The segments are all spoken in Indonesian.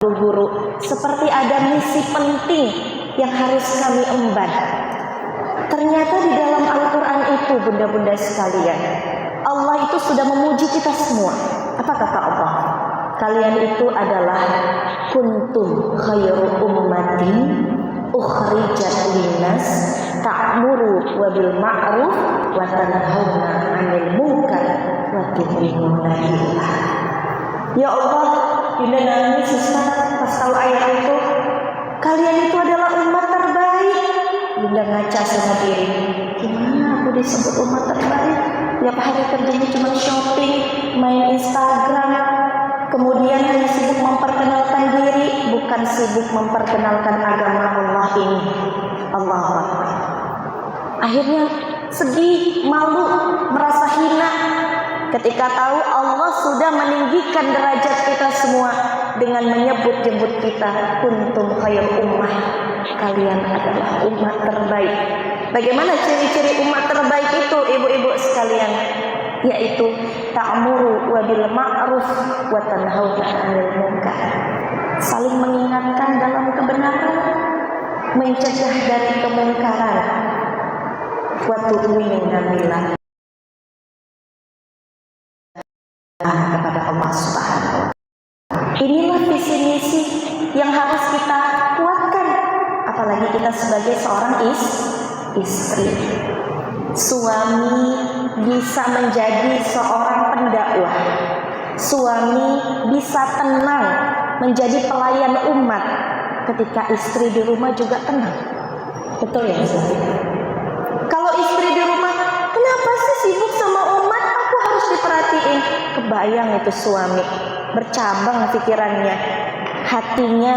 guru-guru, seperti ada misi penting yang harus kami emban. Ternyata di dalam Al-Quran itu, bunda-bunda sekalian, Allah itu sudah memuji kita semua. Apa kata Allah? Kalian itu adalah kuntum khairu ummatin ukhrijat linnas ta'muru wa bil ma'ruf wa tanhauna 'anil munkar wa tu'minuna billah. Ya Allah, Yunda nangis Ustaz pas tahu ayat itu. Kalian itu adalah umat terbaik. Yunda ngaca sama diri, gimana aku disebut umat terbaik? Tiap hari kerjanya cuma shopping, main Instagram, kemudian hanya sibuk memperkenalkan diri, bukan sibuk memperkenalkan agama Allah ini. Allahu Akbar. Akhirnya sedih, malu, merasa hina ketika tahu Allah sudah meninggikan derajat kita semua dengan menyebut-nyebut kita kuntum khair ummah. Kalian adalah umat terbaik. Bagaimana ciri-ciri umat terbaik itu, ibu-ibu sekalian? Yaitu ta'muru wa bil ma'ruf wa tanhauna 'anil munkar. Saling mengingatkan dalam kebenaran, mencegah dari kemungkaran. Wa tu'minuna billah. Kepada Allah Subhanahu wa Ta'ala. Inilah visi misi yang harus kita kuatkan, apalagi kita sebagai seorang istri. Suami bisa menjadi seorang pendakwah. Suami bisa tenang menjadi pelayan umat ketika istri di rumah juga tenang. Betul ya, kalau istri di rumah, kenapa sih sibuk sama umat? Aku harus diperhatiin. Kebayang itu suami, bercabang pikirannya, hatinya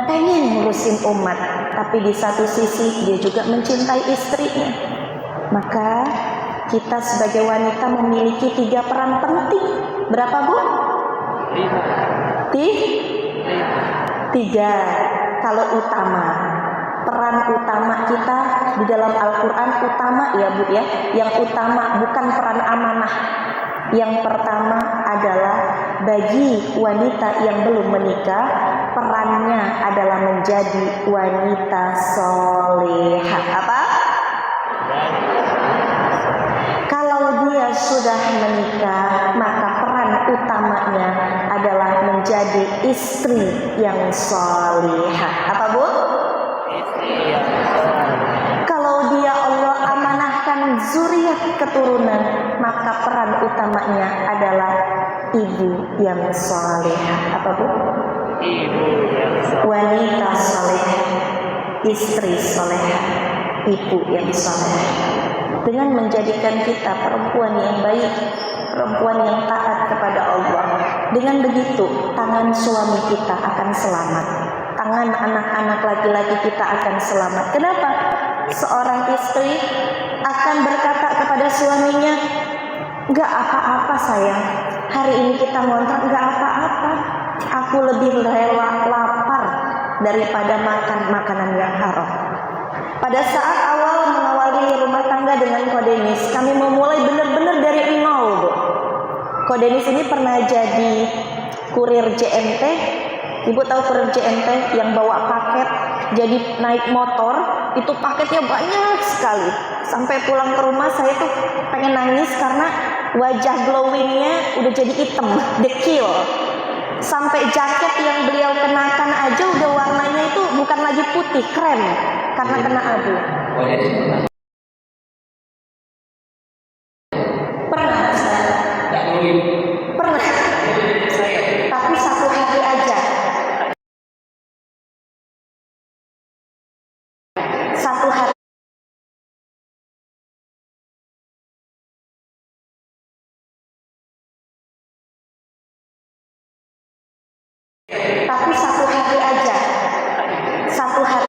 pengen ngurusin umat, tapi di satu sisi dia juga mencintai istrinya. Maka kita sebagai wanita memiliki 3 peran penting. Berapa, Bu? 3. Kalau utama, peran utama kita di dalam Al-Quran utama ya Bu ya. Yang utama bukan peran amanah. Yang pertama adalah bagi wanita yang belum menikah, perannya adalah menjadi wanita solehah. Apa? Kalau dia sudah menikah, maka peran utamanya adalah menjadi istri yang solehah. Apa, Bu? Kalau dia Allah amanahkan zuriat keturunan, maka peran utamanya adalah ibu yang solehah. Apa, Bu? Ibu yang solehah. Wanita solehah, istri solehah, ibu yang solehah. Dengan menjadikan kita perempuan yang baik, perempuan yang taat kepada Allah. Dengan begitu, tangan suami kita akan selamat, tangan anak-anak laki-laki kita akan selamat. Kenapa? Seorang istri akan berkata kepada suaminya, "Gak apa-apa sayang, hari ini kita ngontrak, gak apa-apa. Aku lebih rela lapar daripada makan makanan yang haram." Pada saat awal mengawali rumah tangga dengan Kodenis, kami memulai benar-benar dari nol, Bu. Kodenis ini pernah jadi kurir JNT. Ibu tahu kurir JNT yang bawa paket, jadi naik motor, itu paketnya banyak sekali. Sampai pulang ke rumah saya tuh pengen nangis karena wajah glowingnya udah jadi hitam, dekil. Sampai jaket yang beliau kenakan aja udah warnanya itu bukan lagi putih, krem, karena kena abu. Pernah saya? Pernah. Tapi 1 hari aja. 1 hari. Tapi 1 hari aja. 1 hari.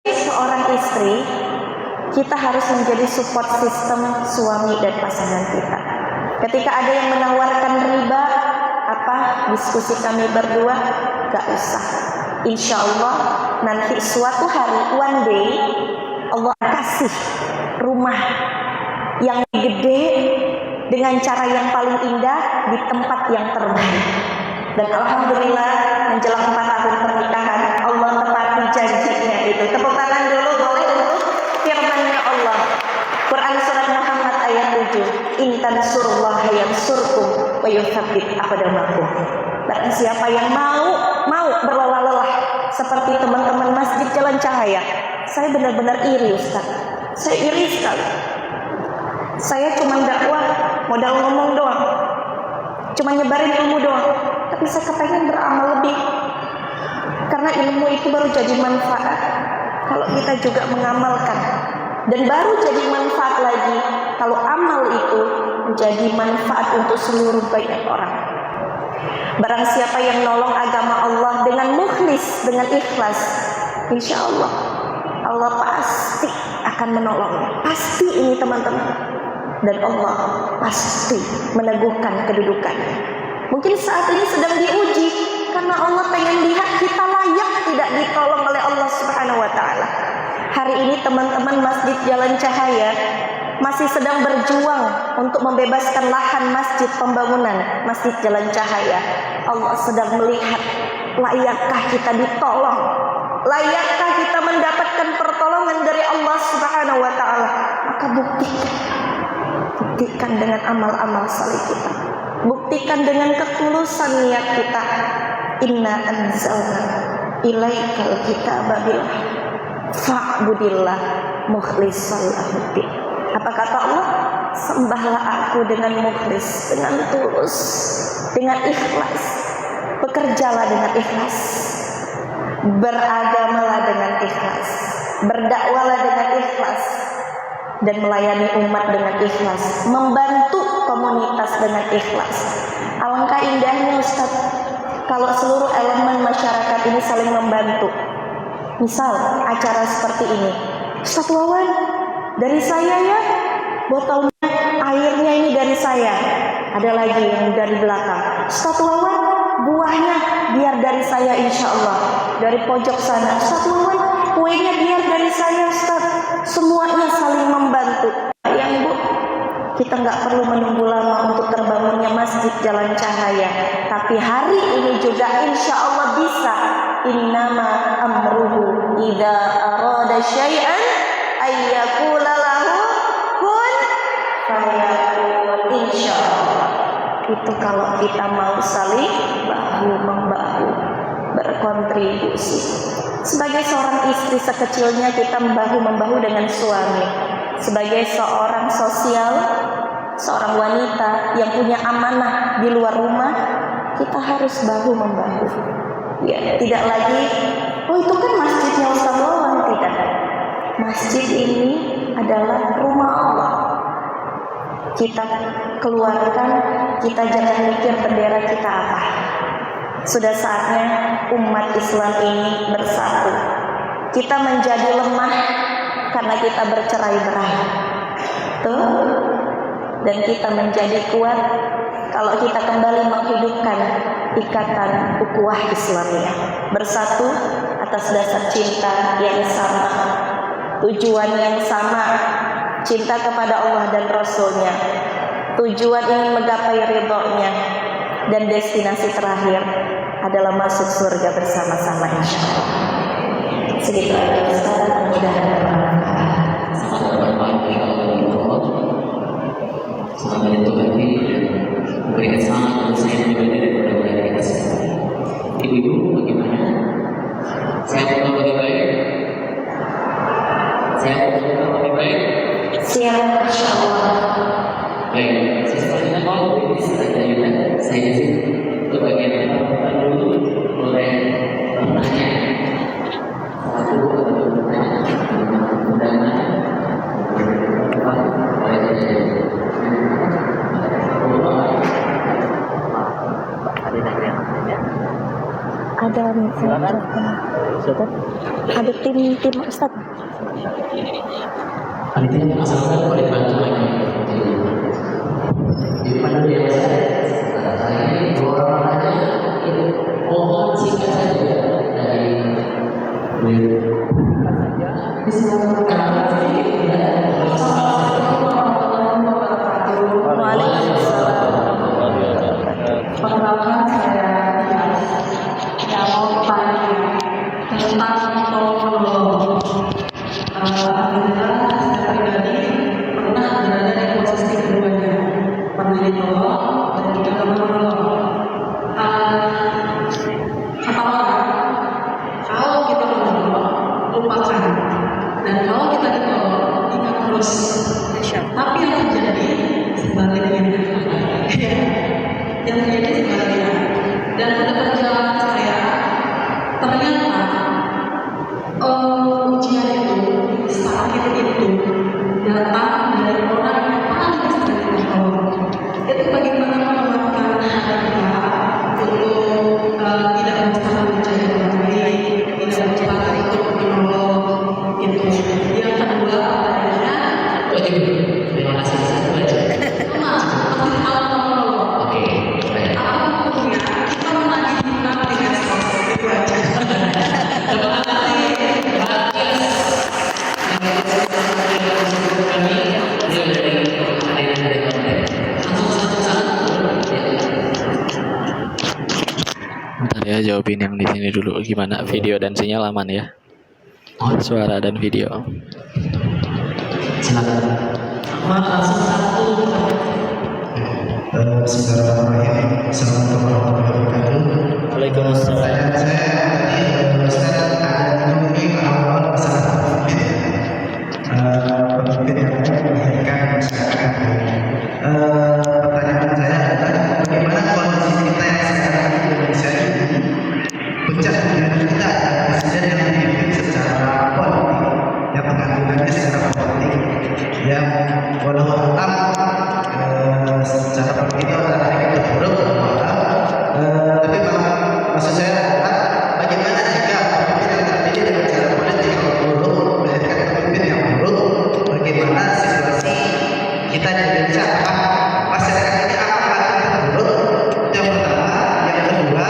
Seorang istri, kita harus menjadi support system suami dan pasangan kita. Ketika ada yang menawarkan riba, apa diskusi kami berdua, gak usah. Insya Allah nanti suatu hari, one day, Allah kasih rumah yang gede dengan cara yang paling indah di tempat yang terbaik. Dan alhamdulillah menjelang 4 tahun pernikahan Allah tepati janjinya itu. Tepuk tangan dulu boleh untuk firman-Nya Allah. Quran surat Muhammad ayat 7. In tansurullaha yansurkum wa yutsabbit aqdamakum. Barang siapa yang mau berlelah-lelah seperti teman-teman Masjid Jalan Cahaya. Saya benar-benar iri, Ustaz. Saya iri sekali. Saya cuma dakwah, modal ngomong doang. Cuma nyebarin ilmu doang. Tapi saya kepengen beramal lebih. Karena ilmu itu baru jadi manfaat kalau kita juga mengamalkan. Dan baru jadi manfaat lagi kalau amal itu menjadi manfaat untuk seluruh banyak orang. Barang siapa yang nolong agama Allah dengan mukhlis, dengan ikhlas, insya Allah Allah pasti akan menolongnya. Pasti ini teman-teman. Dan Allah pasti meneguhkan kedudukannya. Mungkin saat ini sedang diuji karena Allah pengen lihat kita layak tidak ditolong oleh Allah Subhanahu wa taala. Hari ini teman-teman Masjid Jalan Cahaya masih sedang berjuang untuk membebaskan lahan masjid pembangunan Masjid Jalan Cahaya. Allah sedang melihat layakkah kita ditolong, layakkah kita mendapatkan pertolongan dari Allah Subhanahu wa taala. Maka buktikan dengan amal-amal saleh kita. Buktikan dengan ketulusan niat kita. Inna anzalna ilaikal kitaba bil fa'budillah mukhlishan lahuddin. Apa kata Allah? Sembahlah aku dengan mukhlis, dengan tulus, dengan ikhlas. Bekerjalah dengan ikhlas. Beragamalah dengan ikhlas. Berdakwalah dengan ikhlas. Dan melayani umat dengan ikhlas, membantu komunitas dengan ikhlas. Alangkah indahnya Ustaz kalau seluruh elemen masyarakat ini saling membantu. Misal acara seperti ini, Ustaz Wawan, dari saya ya, botolnya airnya ini dari saya. Ada lagi yang dari belakang, Ustaz Wawan, buahnya biar dari saya insya Allah. Dari pojok sana, Ustaz Wawan, kuenya biar dari saya Ustaz. Semuanya saling membantu. Yang Bu, kita nggak perlu menunggu lama untuk terbangunnya Masjid Jalan Cahaya. Tapi hari ini juga insya Allah bisa. Innama amruhu idza arada syai'an ayyaqula lahu kun fayakun. Insya Allah itu kalau kita mau saling bahu-membahu berkontribusi. Sebagai seorang istri sekecilnya kita membahu-membahu dengan suami. Sebagai seorang sosial, seorang wanita yang punya amanah di luar rumah, kita harus bahu-membahu. Ya, tidak lagi, oh itu kan masjidnya Ustaz Wawan. Tidak. Masjid ini adalah rumah Allah. Kita keluarkan, kita jangan mikir bendera kita apa. Sudah saatnya umat Islam ini bersatu. Kita menjadi lemah karena kita bercerai-berai. Tuh. Dan kita menjadi kuat kalau kita kembali menghidupkan ikatan ukhuwah Islamiyah. Bersatu atas dasar cinta yang sama, tujuan yang sama, cinta kepada Allah dan Rasul-Nya, tujuan ingin menggapai ridho-Nya, dan destinasi terakhir adalah masuk surga bersama-sama insyaallah. Segitu aja Ustaz, mudah-mudahan bermanfaat. Semoga itu nanti memberikan semangat untuk saya pribadi dan mudah-mudahan kita semua. Ibu-ibu bagaimana? Saya mau baik. Saya mau baik. Siap insyaallah. Baik, sepertinya mau ini saya di sini untuk bagian dulu boleh bertanya satu atau bertanya mudah-mudahan ada tim Ustaz. Panitia asalkan boleh bantu lagi. Di mana dia saya ini dua orang aja itu mohon singkat saja dari beliau. Silakan berada di posisi keduanya, pernah ditolak dan juga pernah menolak. Kata orang, kalau kita menolak, lupakan. Dan kalau kita ditolak, ingat terus. Tapi yang terjadi sebaliknya, yang terjadi sebaliknya. Dan pada perjalanan saya, ternyata ujian itu, sakit itu datang dari orang yang paling istimewa Allah. Itu bagaimana menguatkan hati kita untuk tidak berusaha mencari orang baik, tidak berusaha untuk menolong itu. Yang kedua adanya Terima kasih satu aja. masih tahu menolong. Oke, baik. Apapun kita menagih hutang dengan sosok itu aja. Bentar ya, jawabin yang di sini dulu. Gimana video dan sinyal aman ya? Suara dan video. Silakan. Bismillahirrahmanirrahim. Assalamualaikum warahmatullahi wabarakatuh. Waalaikumsalam. Saya tadi Ustaz ada menyinggung awal masalah pemimpin yang melahirkan masyarakat. Pertanyaan saya adalah bagaimana kondisi kita yang sekarang di Indonesia ini pecah dan kita ada presiden yang dipimpin secara politik, yang pengambilannya secara politik, yang walau alam secara politik adalah kita buruk, tapi maksud saya adalah bagaimana jika pemimpin yang terpilih dengan cara politik yang buruk melahirkan pemimpin yang buruk, bagaimana situasi kita di Indonesia, apakah masyarakat ini akan makin terburuk? Itu yang pertama. Yang kedua,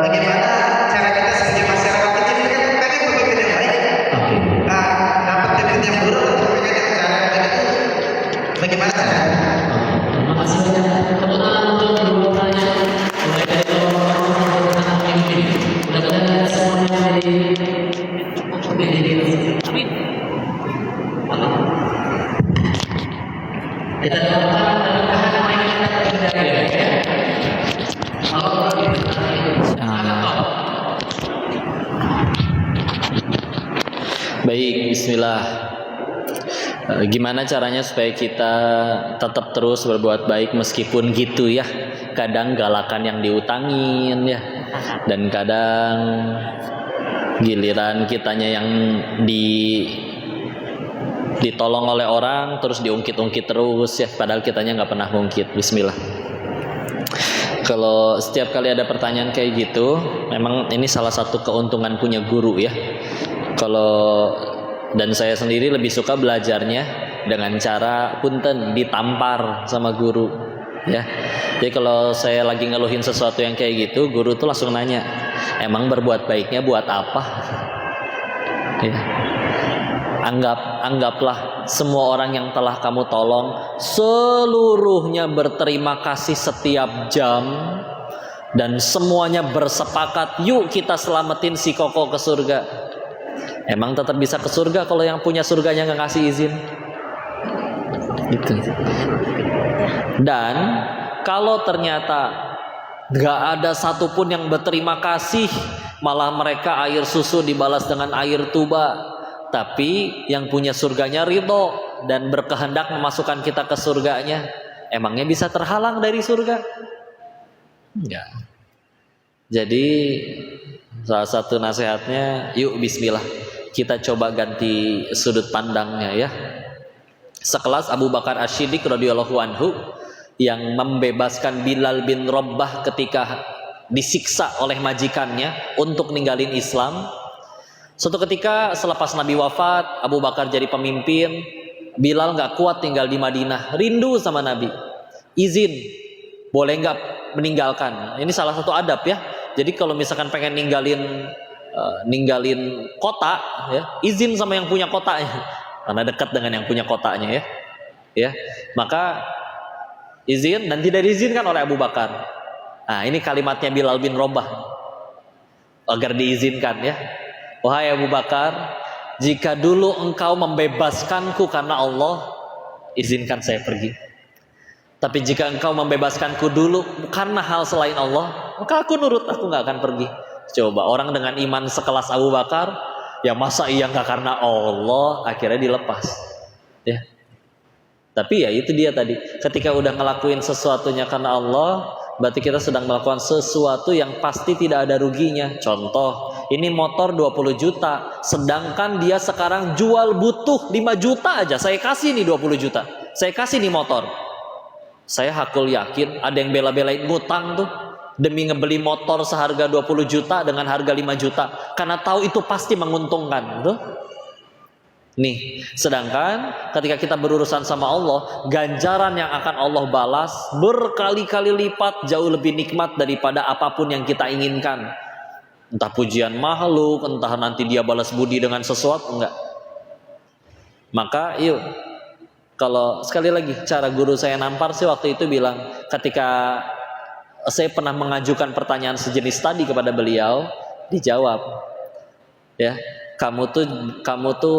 bagaimana cara kita sebagai masyarakat kecil ini kan pengen pemimpin yang baik, dapat pemimpin yang buruk atau pengen yang cara begitu, bagaimana caranya? Terima kasih banyak. Tepuk tangan untuk kedua pertanyaan. Mulai dari tentang pemimpin. Mudah-mudahan kita semuanya menjadi amin. Kita doakan mudah-mudahan apa yang kita terjadi ya. Allah Baik, bismillah. Gimana caranya supaya kita tetap terus berbuat baik meskipun gitu ya. Kadang galakan yang diutangin ya. Dan kadang giliran kitanya yang ditolong oleh orang terus diungkit-ungkit terus ya. Padahal kitanya nggak pernah ngungkit. Bismillah. Kalau setiap kali ada pertanyaan kayak gitu, memang ini salah satu keuntungan punya guru ya. Dan saya sendiri lebih suka belajarnya dengan cara punten ditampar sama guru ya. Jadi kalau saya lagi ngeluhin sesuatu yang kayak gitu, guru tuh langsung nanya, emang berbuat baiknya buat apa? Ya. Anggaplah semua orang yang telah kamu tolong seluruhnya berterima kasih setiap jam dan semuanya bersepakat, yuk kita selamatin si Koko ke surga. Emang tetap bisa ke surga kalau yang punya surganya nggak kasih izin? Gitu. Dan kalau ternyata nggak ada satupun yang berterima kasih, malah mereka air susu dibalas dengan air tuba. Tapi yang punya surganya ridho dan berkehendak memasukkan kita ke surganya, emangnya bisa terhalang dari surga? Enggak. Jadi salah satu nasihatnya, yuk bismillah, kita coba ganti sudut pandangnya ya. Sekelas Abu Bakar Asy-Siddiq radhiyallahu anhu yang membebaskan Bilal bin Rabbah ketika disiksa oleh majikannya untuk ninggalin Islam. Suatu ketika selepas Nabi wafat, Abu Bakar jadi pemimpin, Bilal nggak kuat tinggal di Madinah, rindu sama Nabi. Izin, boleh nggak meninggalkan? Ini salah satu adab ya. Jadi kalau misalkan pengen ninggalin kota, ya, izin sama yang punya kotanya, karena dekat dengan yang punya kotanya ya. Ya, maka izin dan tidak diizinkan oleh Abu Bakar. Nah, ini kalimatnya Bilal bin Rabbah agar diizinkan ya. Wahai Abu Bakar, jika dulu engkau membebaskanku karena Allah, izinkan saya pergi. Tapi jika engkau membebaskanku dulu karena hal selain Allah, maka aku nurut, aku nggak akan pergi. Coba orang dengan iman sekelas Abu Bakar, ya masa iya nggak karena Allah, akhirnya dilepas. Ya. Tapi ya itu dia tadi, ketika udah ngelakuin sesuatunya karena Allah, berarti kita sedang melakukan sesuatu yang pasti tidak ada ruginya. Contoh, ini motor 20 juta, sedangkan dia sekarang jual butuh 5 juta aja, saya kasih nih 20 juta, saya kasih nih motor. Saya hakul yakin ada yang bela-belain ngutang tuh demi ngebeli motor seharga 20 juta dengan harga 5 juta karena tahu itu pasti menguntungkan tuh. Nih, sedangkan ketika kita berurusan sama Allah, ganjaran yang akan Allah balas berkali-kali lipat jauh lebih nikmat daripada apapun yang kita inginkan. Entah pujian makhluk, entah nanti dia balas budi dengan sesuatu, enggak. Maka yuk, kalau sekali lagi cara guru saya nampar sih waktu itu bilang, ketika saya pernah mengajukan pertanyaan sejenis tadi kepada beliau, dijawab, ya, kamu tuh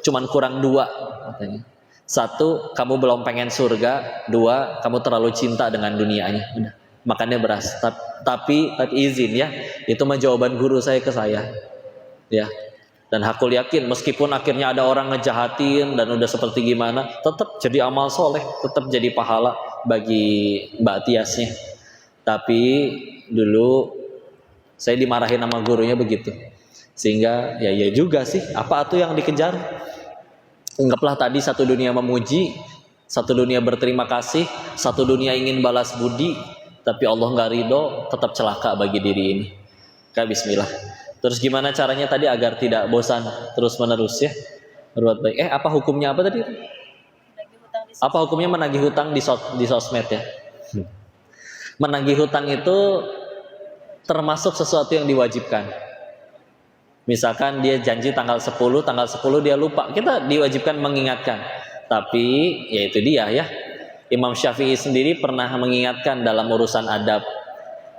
cuman kurang 2 katanya. 1, kamu belum pengen surga. 2, kamu terlalu cinta dengan dunianya. Udah, makannya beras. Tapi izin ya, itu mah jawaban guru saya ke saya. Ya. Dan aku yakin meskipun akhirnya ada orang ngejahatin dan udah seperti gimana, tetap jadi amal soleh, tetap jadi pahala bagi Mbak Tiasnya. Tapi dulu saya dimarahin sama gurunya begitu. Sehingga ya juga sih, apa tuh yang dikejar? Anggaplah tadi satu dunia memuji, satu dunia berterima kasih, satu dunia ingin balas budi, tapi Allah nggak ridho, tetap celaka bagi diri ini. Kayak bismillah. Terus gimana caranya tadi agar tidak bosan terus menerus ya berbuat baik? Apa hukumnya apa tadi? Apa hukumnya menagih hutang di sosmed ya? Menagih hutang itu termasuk sesuatu yang diwajibkan. Misalkan dia janji tanggal 10 dia lupa, kita diwajibkan mengingatkan. Tapi ya itu dia ya. Imam Syafi'i sendiri pernah mengingatkan dalam urusan adab.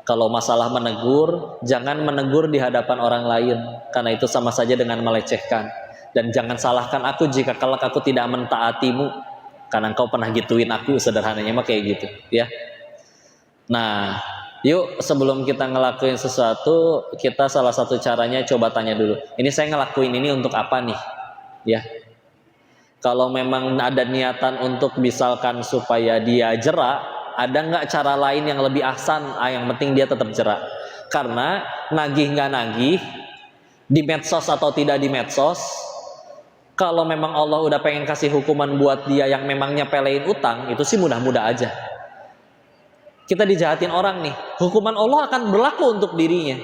Kalau masalah menegur, jangan menegur di hadapan orang lain, karena itu sama saja dengan melecehkan. Dan jangan salahkan aku jika kelak aku tidak mentaatimu, karena engkau pernah gituin aku, sederhananya mah kayak gitu ya. Nah, yuk sebelum kita ngelakuin sesuatu, kita salah satu caranya coba tanya dulu, ini saya ngelakuin ini untuk apa nih? Ya. Kalau memang ada niatan untuk misalkan supaya dia jerak, ada nggak cara lain yang lebih ahsan? Yang penting dia tetap jerak. Karena nagih nggak nagih, di medsos atau tidak di medsos, kalau memang Allah udah pengen kasih hukuman buat dia yang memang nyepelein utang, itu sih mudah-mudah aja. Kita dijahatin orang nih, hukuman Allah akan berlaku untuk dirinya.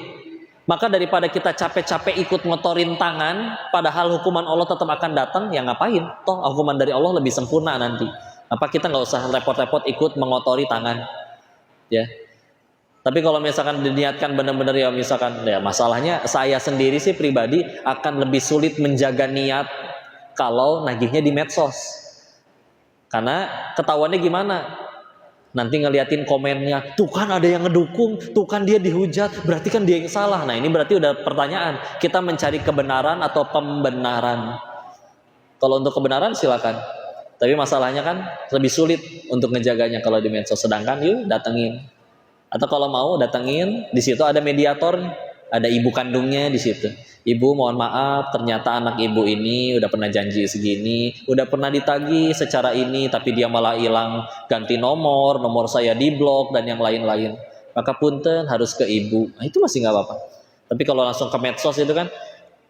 Maka daripada kita capek-capek ikut ngotorin tangan, padahal hukuman Allah tetap akan datang, ya ngapain? Toh hukuman dari Allah lebih sempurna nanti. Apa kita nggak usah repot-repot ikut mengotori tangan, ya? Tapi kalau misalkan diniatkan benar-benar ya misalkan, ya masalahnya saya sendiri sih pribadi akan lebih sulit menjaga niat kalau nagihnya di medsos, karena ketahuannya gimana? Nanti ngeliatin komennya, tuh kan ada yang ngedukung, tuh kan dia dihujat, berarti kan dia yang salah. Nah ini berarti udah pertanyaan, kita mencari kebenaran atau pembenaran. Kalau untuk kebenaran silakan. Tapi masalahnya kan lebih sulit untuk ngejaganya kalau di medsos. Sedangkan yuk datengin. Atau kalau mau datengin, di situ ada mediator, ada ibu kandungnya di situ. Ibu mohon maaf, ternyata anak ibu ini udah pernah janji segini, udah pernah ditagih secara ini, tapi dia malah hilang, ganti nomor saya diblok dan yang lain-lain. Maka punten harus ke ibu. Nah, itu masih nggak apa-apa. Tapi kalau langsung ke medsos itu kan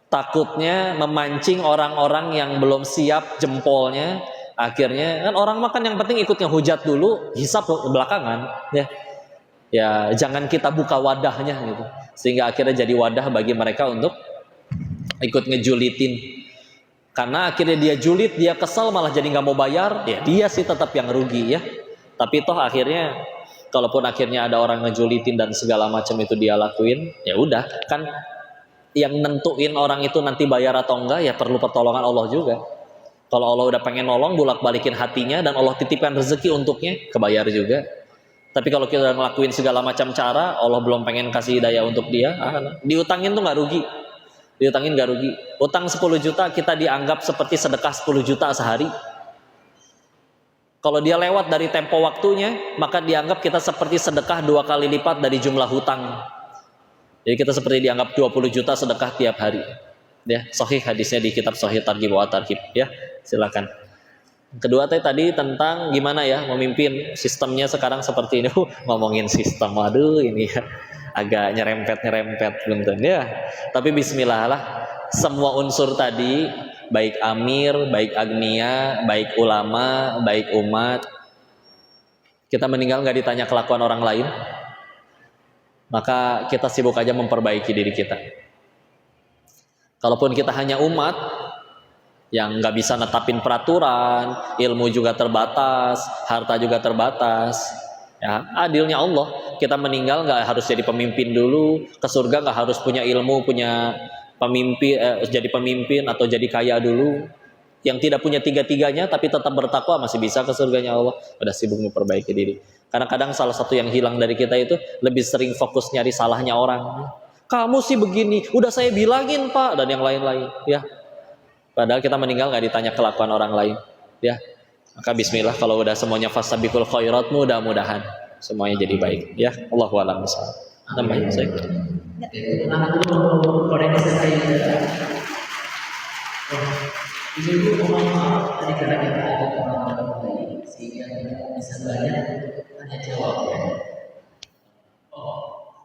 takutnya memancing orang-orang yang belum siap jempolnya. Akhirnya kan orang makan yang penting ikut ngehujat dulu, hisap belakangan ya. Ya jangan kita buka wadahnya gitu. Sehingga akhirnya jadi wadah bagi mereka untuk ikut ngejulitin. Karena akhirnya dia julit, dia kesal malah jadi nggak mau bayar, ya dia sih tetap yang rugi ya. Tapi toh akhirnya kalaupun akhirnya ada orang ngejulitin dan segala macam itu dia lakuin, ya udah kan yang nentuin orang itu nanti bayar atau enggak ya perlu pertolongan Allah juga. Kalau Allah udah pengen nolong, bolak-balikin hatinya dan Allah titipkan rezeki untuknya, kebayar juga. Tapi kalau kita udah ngelakuin segala macam cara, Allah belum pengen kasih hidayah untuk dia, diutangin tuh nggak rugi. Diutangin nggak rugi. Utang 10 juta kita dianggap seperti sedekah 10 juta sehari. Kalau dia lewat dari tempo waktunya, maka dianggap kita seperti sedekah 2 kali lipat dari jumlah hutang. Jadi kita seperti dianggap 20 juta sedekah tiap hari. Ya, sahih hadisnya di kitab Sahih Targhib wa Tarhib, ya. Silakan. Kedua tadi tentang gimana ya memimpin, sistemnya sekarang seperti ini. Ngomongin sistem, waduh ini ya agak nyerempet belum tentu ya. Tapi bismillah lah, semua unsur tadi, baik amir, baik agnia, baik ulama, baik umat, kita meninggal nggak ditanya kelakuan orang lain, maka kita sibuk aja memperbaiki diri kita. Kalaupun kita hanya umat yang nggak bisa netapin peraturan, ilmu juga terbatas, harta juga terbatas, ya adilnya Allah, kita meninggal nggak harus jadi pemimpin dulu, ke surga nggak harus punya ilmu, punya pemimpin, jadi pemimpin atau jadi kaya dulu. Yang tidak punya tiga-tiganya tapi tetap bertakwa masih bisa ke surganya Allah. Udah sibuk memperbaiki diri. Karena kadang salah satu yang hilang dari kita itu lebih sering fokus nyari salahnya orang. Kamu sih begini, udah saya bilangin Pak, dan yang lain-lain, ya. Padahal kita meninggal nggak ditanya kelakuan orang lain, ya. Maka bismillah, kalau udah semuanya fastabiqul khairat, mudah-mudahan semuanya jadi baik, ya. Allahu a'lam bishawab. Namanya saya. Ibu mohon maaf tadi karena kita ada pengalaman baik sehingga kita bisa banyak tanya jawab ya. Oh,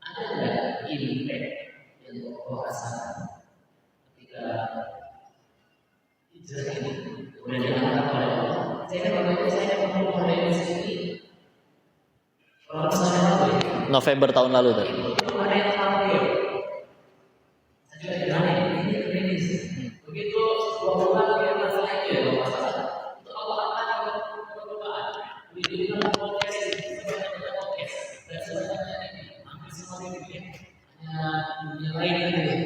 ada nggak impact yang Allah rasakan ketika hijrah ini kemudian diangkat oleh Allah? Saya ngomong oleh di sini. Kalau saya tahu November tahun lalu tadi. ada yang tahu ya. Saya juga kenal ini begitu. Bukan yang masalah itu ya masalah. Untuk Allah akan berdoaan. Di dalam podcast dan sebenarnya hampir semua ini hanya dunia lain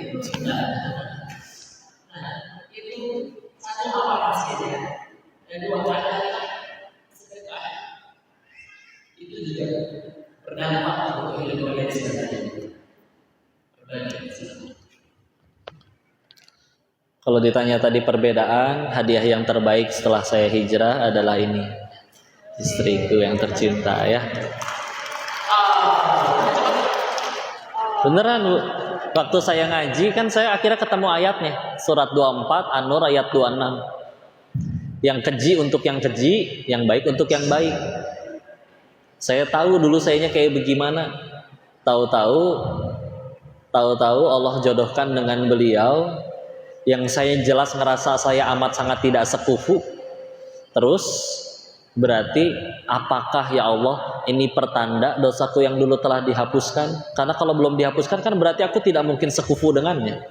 itu. Nah, itu satu apa hasilnya? Dan dua kali sedekah itu juga berdampak untuk kehidupan yang sebenarnya. Kalau ditanya tadi perbedaan, hadiah yang terbaik setelah saya hijrah adalah ini, istriku yang tercinta, ya. Beneran Bu, waktu saya ngaji kan saya akhirnya ketemu ayatnya, surat 24 An-Nur ayat 26. Yang keji untuk yang keji, yang baik untuk yang baik. Saya tahu dulu sayanya kayak bagaimana. Tahu-tahu Allah jodohkan dengan beliau yang saya jelas ngerasa saya amat sangat tidak sekufu. Terus berarti apakah ya Allah ini pertanda dosaku yang dulu telah dihapuskan? Karena kalau belum dihapuskan kan berarti aku tidak mungkin sekufu dengannya.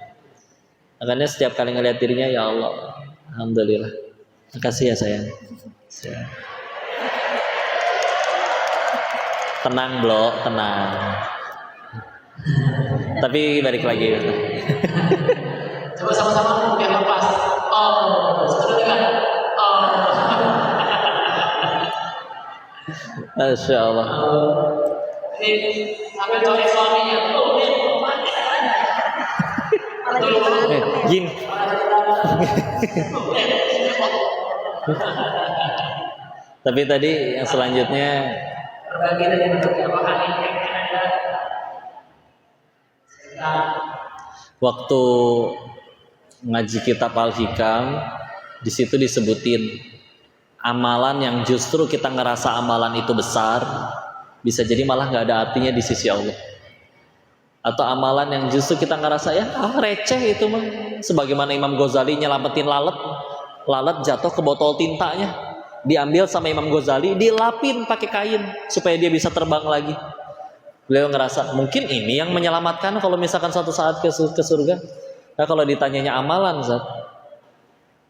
Makanya setiap kali ngelihat dirinya, ya Allah, alhamdulillah, makasih ya sayang. Tenang Blo, tenang. Tapi balik lagi. Coba sama-sama yang lepas. Sekarang dengan Masya Allah. ini sampai cari suaminya. Gini. Tapi tadi yang selanjutnya berbagi dari bentuk yang bahkan waktu ngaji kitab Al-Hikam, di situ disebutin amalan yang justru kita ngerasa amalan itu besar, bisa jadi malah nggak ada artinya di sisi Allah. Atau amalan yang justru kita ngerasa ya receh itu mah, sebagaimana Imam Ghazali nyelamatin lalat jatuh ke botol tintanya, diambil sama Imam Ghazali, dilapin pakai kain supaya dia bisa terbang lagi. Beliau ngerasa mungkin ini yang menyelamatkan kalau misalkan suatu saat ke surga. Nah kalau ditanyanya amalan, Zat,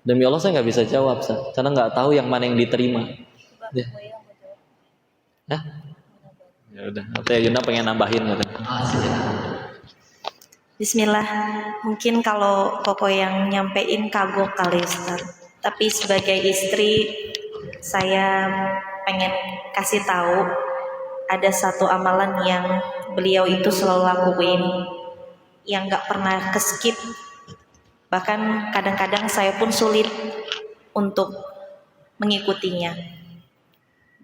demi Allah saya nggak bisa jawab, Zat, karena nggak tahu yang mana yang diterima. Ya. Hah? Ya udah, Teh Yunda pengen nambahin katanya. Bismillah, mungkin kalau Koko yang nyampein kagok kali Ustaz. Tapi sebagai istri, saya pengen kasih tahu ada satu amalan yang beliau itu selalu lakuin, yang gak pernah keskip. Bahkan kadang-kadang saya pun sulit untuk mengikutinya.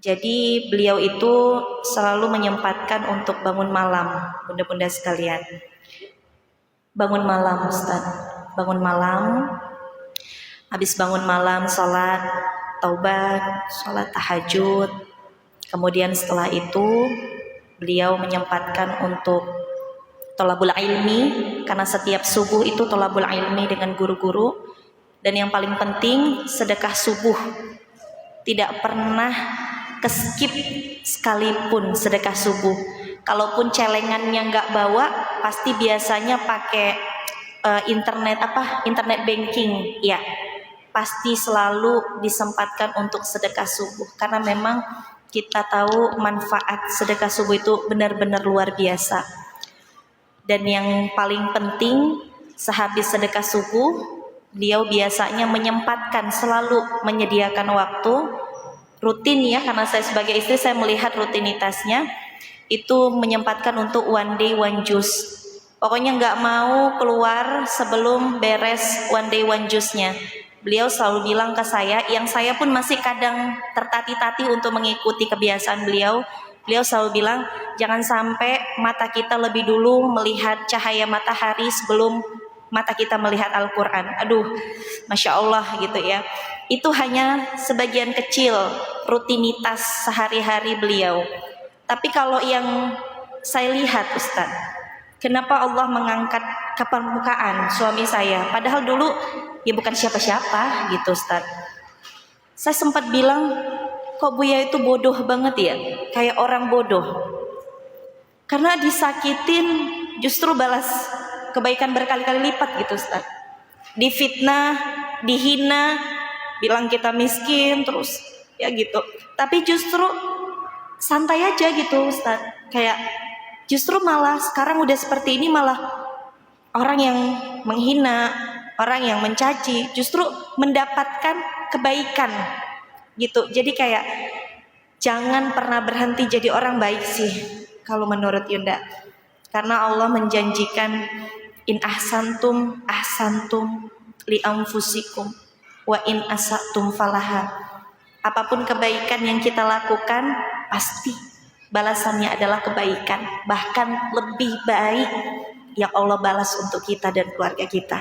Jadi beliau itu selalu menyempatkan untuk bangun malam, bunda-bunda sekalian. Bangun malam, Ustaz. Bangun malam. Habis bangun malam, sholat taubat, sholat tahajud. Kemudian setelah itu beliau menyempatkan untuk thalabul ilmi, karena setiap subuh itu thalabul ilmi dengan guru-guru. Dan yang paling penting sedekah subuh. Tidak pernah keskip sekalipun sedekah subuh. Kalaupun celengannya nggak bawa, pasti biasanya pakai internet banking, ya. Pasti selalu disempatkan untuk sedekah subuh, karena memang kita tahu manfaat sedekah subuh itu benar-benar luar biasa. Dan yang paling penting, sehabis sedekah subuh, beliau biasanya menyempatkan, selalu menyediakan waktu rutin ya, karena saya sebagai istri saya melihat rutinitasnya itu menyempatkan untuk one day one juice. Pokoknya nggak mau keluar sebelum beres one day one juice-nya. Beliau selalu bilang ke saya, yang saya pun masih kadang tertati-tati untuk mengikuti kebiasaan beliau. Beliau selalu bilang, jangan sampai mata kita lebih dulu melihat cahaya matahari sebelum mata kita melihat Al-Quran. Aduh, Masya Allah gitu ya. Itu hanya sebagian kecil rutinitas sehari-hari beliau. Tapi kalau yang saya lihat Ustaz, kenapa Allah mengangkat ke permukaan suami saya? Padahal dulu ya bukan siapa-siapa gitu Ustaz. Saya sempat bilang, kok Buya itu bodoh banget ya, kayak orang bodoh. Karena disakitin justru balas kebaikan berkali-kali lipat gitu Ustaz. Difitnah, dihina, bilang kita miskin terus ya gitu. Tapi justru santai aja gitu Ustaz. Kayak justru malah sekarang udah seperti ini, malah orang yang menghina, orang yang mencaci justru mendapatkan kebaikan gitu. Jadi kayak jangan pernah berhenti jadi orang baik sih kalau menurut Yunda. Karena Allah menjanjikan in ahsantum ahsantum li anfusikum wa in asatum falaha. Apapun kebaikan yang kita lakukan pasti balasannya adalah kebaikan, bahkan lebih baik yang Allah balas untuk kita dan keluarga kita.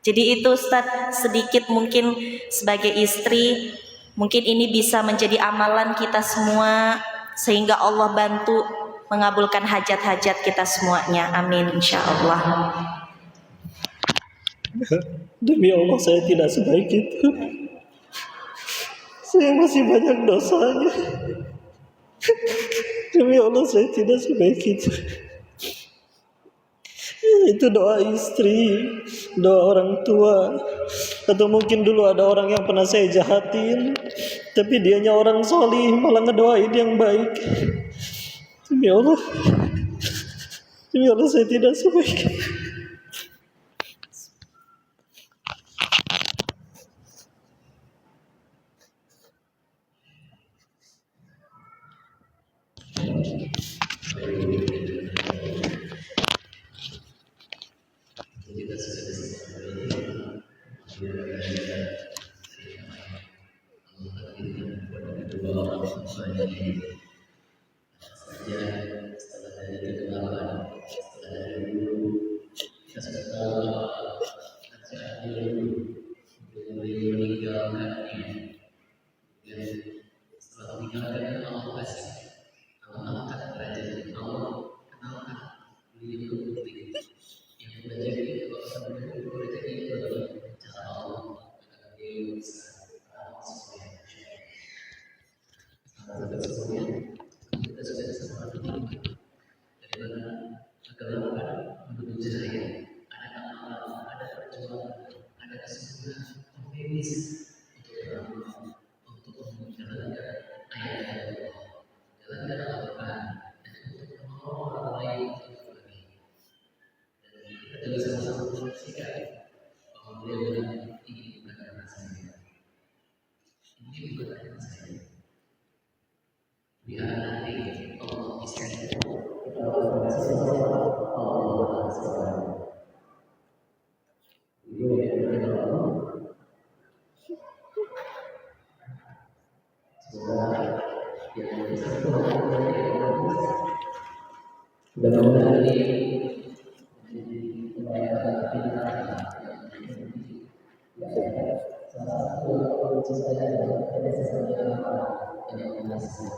Jadi itu Ustaz, sedikit mungkin sebagai istri, mungkin ini bisa menjadi amalan kita semua, sehingga Allah bantu mengabulkan hajat-hajat kita semuanya. Amin insyaallah. Demi Allah saya tidak sebaik itu. Saya masih banyak dosanya. Demi Allah saya tidak sebaik itu. Itu doa istri, doa orang tua. Atau mungkin dulu ada orang yang pernah saya jahatin, tapi dianya orang solih malah ngedoain yang baik. Demi Allah saya tidak sebaik itu. Mudah-mudahan ini menjadi kebaikan kita. Salah satu kunci saya adalah kebiasaan yang masih.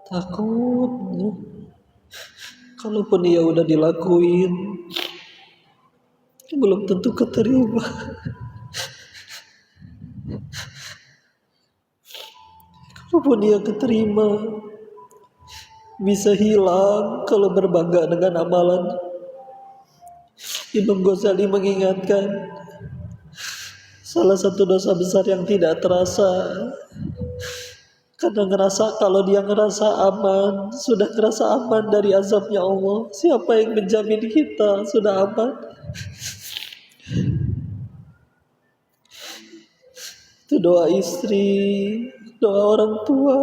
Takut ya. Kalaupun dia udah dilakuin, belum tentu keterima. Kalaupun dia keterima, bisa hilang kalau berbangga dengan amalan. Imam Ghazali mengingatkan, salah satu dosa besar yang tidak terasa, karena kalau dia ngerasa aman, sudah ngerasa aman dari azabnya Allah, siapa yang menjamin kita sudah aman? Itu doa istri, doa orang tua,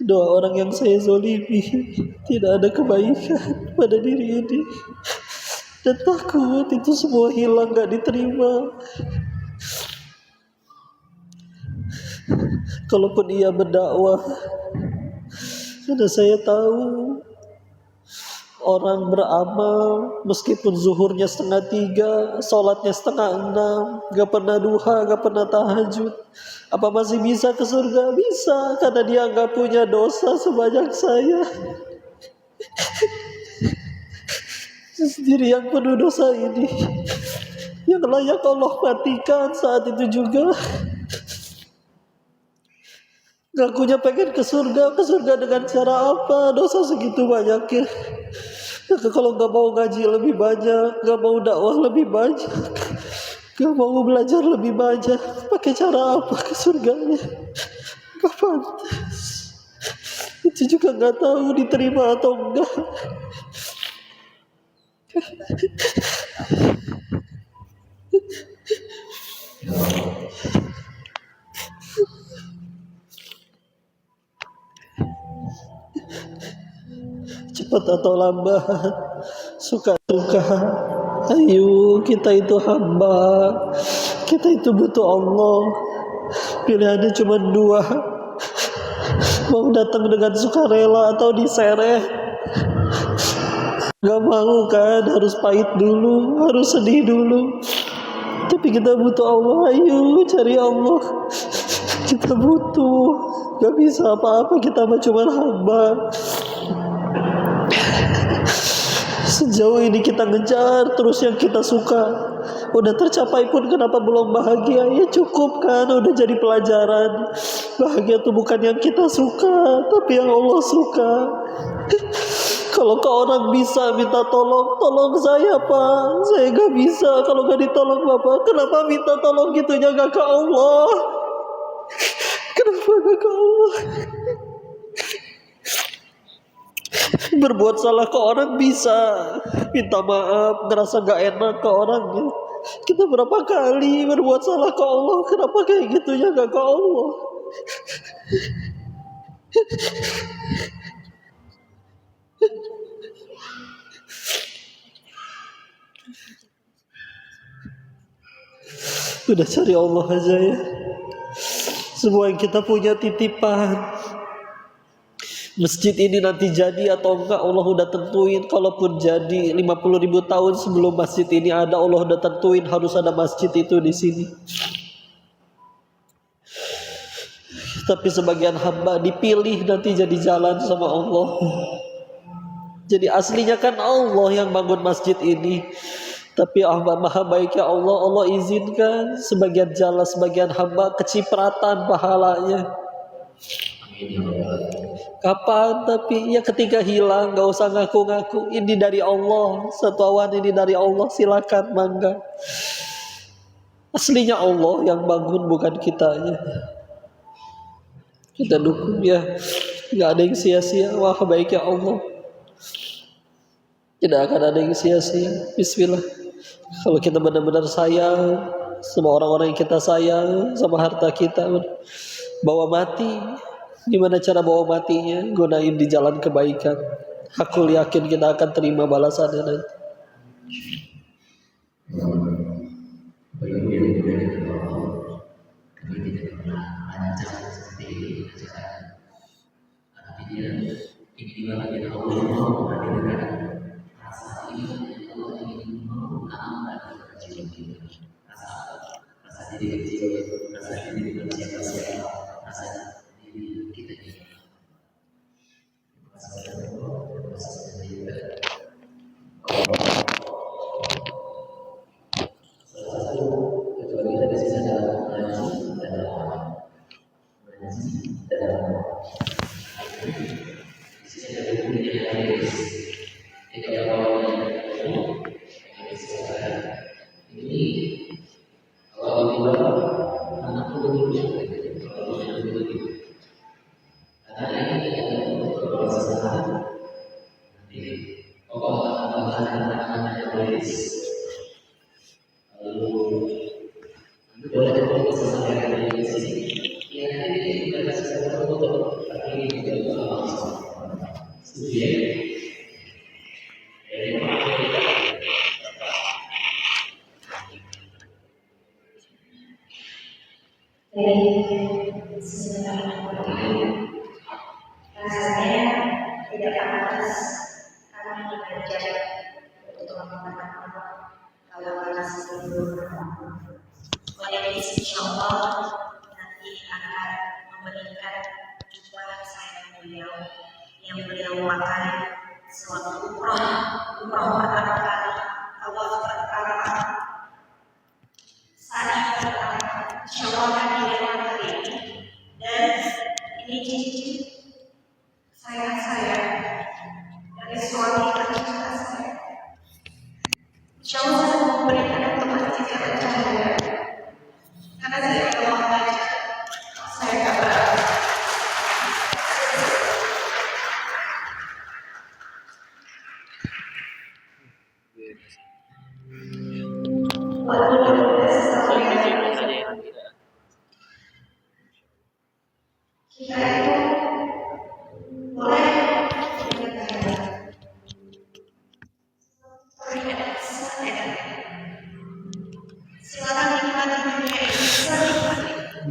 doa orang yang saya zolimi. Tidak ada kebaikan pada diri ini, dan takut itu semua hilang, gak diterima. Kalaupun ia berdakwah, karena saya tahu orang beramal meskipun zuhurnya 2:30, sholatnya 5:30, gak pernah duha, gak pernah tahajud, apa masih bisa ke surga? Bisa, karena dia gak punya dosa sebanyak saya. Sendiri yang penuh dosa ini, yang layak Allah matikan saat itu juga. Ngakunya pengen ke surga dengan cara apa? Dosa segitu banyaknya. Kalau gak mau ngaji lebih banyak, gak mau dakwah lebih banyak, gak mau belajar lebih banyak, pakai cara apa ke surganya? Gak pantas. Itu juga gak tahu diterima atau enggak. Cepat atau lambat, suka-suka, ayo, kita itu hamba, kita itu butuh Allah. Pilihannya cuma 2, mau datang dengan sukarela atau diseret. Gak mau kan, harus pahit dulu, harus sedih dulu. Tapi kita butuh Allah, ayo cari Allah. Kita butuh, gak bisa apa-apa, kita cuma hamba. Sejauh ini kita ngejar terus yang kita suka, udah tercapai pun kenapa belum bahagia? Ya cukup kan, udah jadi pelajaran. Bahagia itu bukan yang kita suka, tapi yang Allah suka. Kalau ke orang bisa minta tolong, tolong saya Pak, saya gak bisa. Kalau gak ditolong Bapak, kenapa minta tolong gitunya gak ke Allah? Kenapa gak ke Allah? Berbuat salah ke orang bisa, minta maaf, ngerasa gak enak ke orangnya. Kita berapa kali berbuat salah ke Allah, kenapa kayak gitunya gak ke Allah? Udah cari Allah aja ya. Semua yang kita punya titipan. Masjid ini nanti jadi atau enggak Allah udah tentuin. Kalaupun jadi 50.000 tahun sebelum masjid ini ada, Allah udah tentuin harus ada masjid itu di sini. Tapi sebagian hamba dipilih nanti jadi jalan sama Allah. Jadi aslinya kan Allah yang bangun masjid ini. Tapi maha baiknya Allah, Allah izinkan sebagian jalan, sebagian hamba kecipratan pahalanya. Kapan? Tapi ya ketika hilang, gak usah ngaku-ngaku. Ini dari Allah, satu awan ini dari Allah, silakan mangga. Aslinya Allah yang bangun, bukan kitanya. Kita dukung ya, gak ada yang sia-sia. Wah baiknya Allah, tidak akan ada yang sia-sia. Bismillah. Kalau kita benar-benar sayang sama orang-orang yang kita sayang, sama harta kita, bawa mati. Gimana cara bawa matinya? Gunain di jalan kebaikan. Aku yakin kita akan terima balasannya nanti. Rasanya tidak pantas kami mengajak untuk mengatakan kalau masih belum. Oleh insya Allah nanti akan memberikan jumpa saya beliau yang beliau makan suatu umroh pertama kali Allah pertama saat pertama insya Allah akan dilewat hari ini, dan ini cincin saya dari suami tercinta saya. Insya Allah saya memberikan untuk masjid yang cahaya, karena saya kalau mengajar saya kabar. Kita itu boleh silakan nikmati dunia ini senikmati.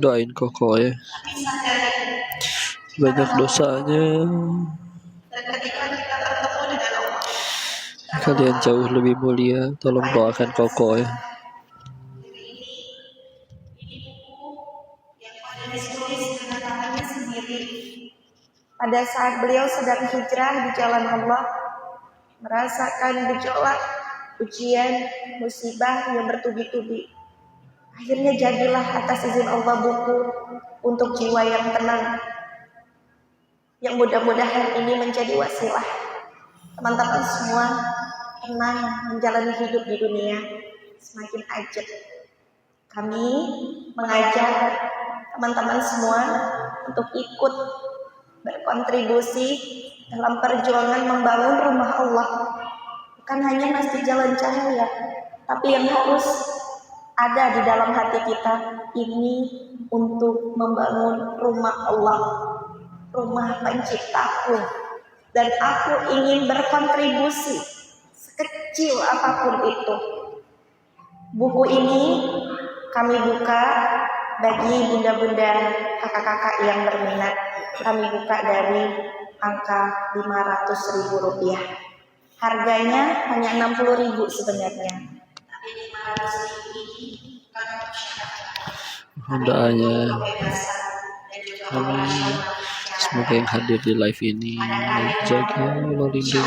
Doain Koko ya, banyak dosanya. Dan ketika kita bertemu dengan Allah, Kalian jauh lebih mulia. Tolong doakan Koko ya. pada saat beliau sedang hijrah di jalan Allah, merasakan gejolak, ujian, musibah yang bertubi-tubi. Akhirnya jadilah atas izin Allah buku untuk jiwa yang tenang, yang mudah-mudahan ini menjadi wasilah teman-teman semua tenang menjalani hidup di dunia semakin ajak. Kami mengajak teman-teman semua untuk ikut berkontribusi dalam perjuangan membangun rumah Allah. Bukan hanya masjid Jalan Cahaya, tapi yang harus ada di dalam hati kita ini untuk membangun rumah Allah, rumah penciptaku. Dan aku ingin berkontribusi sekecil apapun itu. Buku ini kami buka bagi bunda-bunda, kakak-kakak yang berminat. Kami buka dari angka 500.000 rupiah. Harganya hanya 60.000 sebenarnya. Tapi 500.000 ini kami masyarakat. Doanya semoga yang hadir di live ini jaga Allah, lindungi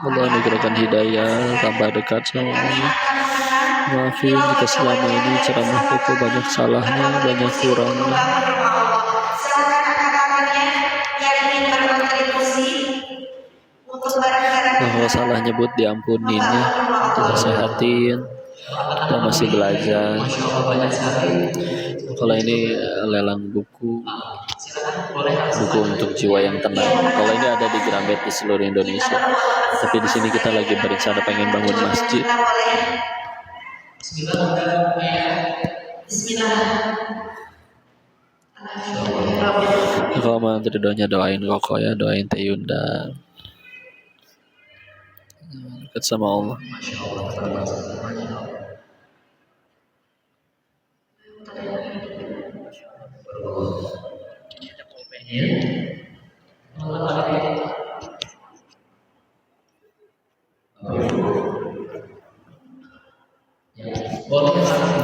Allah, anugerahkan hidayah, tambah dekat sama Allah. Maafin jika selama ini ceramah Koko banyak salahnya, banyak kurangnya. Bahwa salah nyebut diampunin ya, disehatin, kita masih belajar. Kalau ini lelang buku untuk jiwa yang tenang. Kalau ini ada di Gramet di seluruh Indonesia. Tapi di sini kita lagi berencana pengen bangun masjid. Kalau mau doanya doain Koko ya, doain Teh Yunda dekat sama Allah.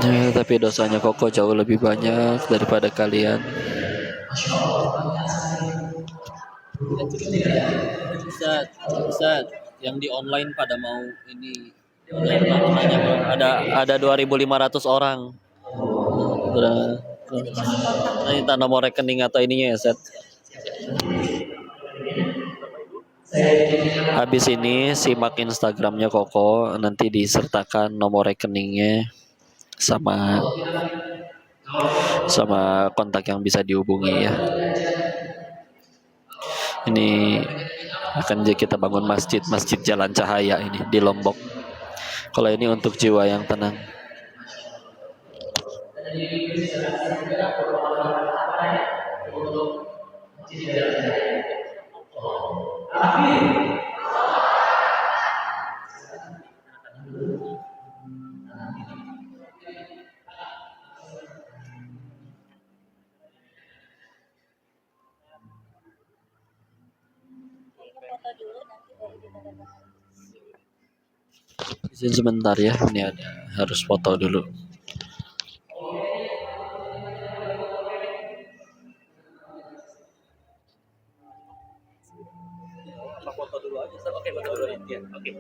Ya, tapi dosanya Koko jauh lebih banyak daripada kalian. Ustaz, yang di online pada mau ini online nanya ada 2.500 orang. Minta nomor rekening atau ininya ya, Set. Habis ini simak Instagramnya Koko, nanti disertakan nomor rekeningnya sama kontak yang bisa dihubungi ya. Ini akan kita bangun masjid Jalan Cahaya ini di Lombok. Kalau ini untuk jiwa yang tenang. Izin sebentar ya, ini ada harus foto dulu. Foto dulu aja, oke, foto dulu ya, oke.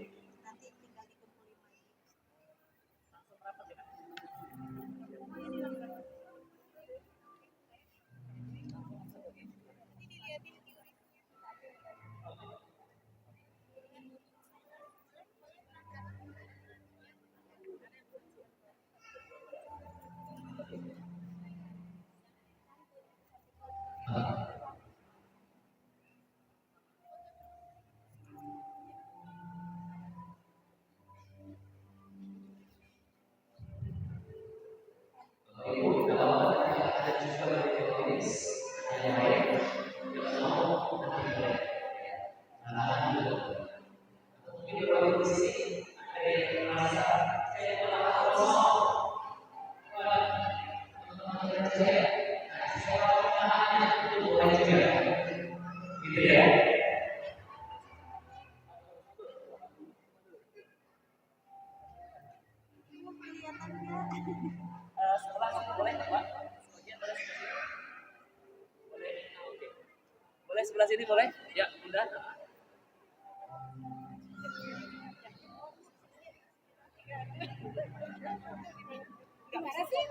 Boleh sebelah sini boleh? Ya, udah. Gimana sih?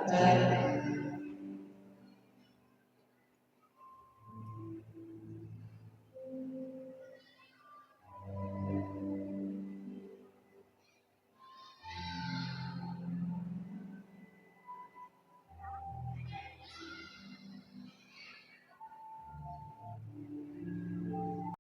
dan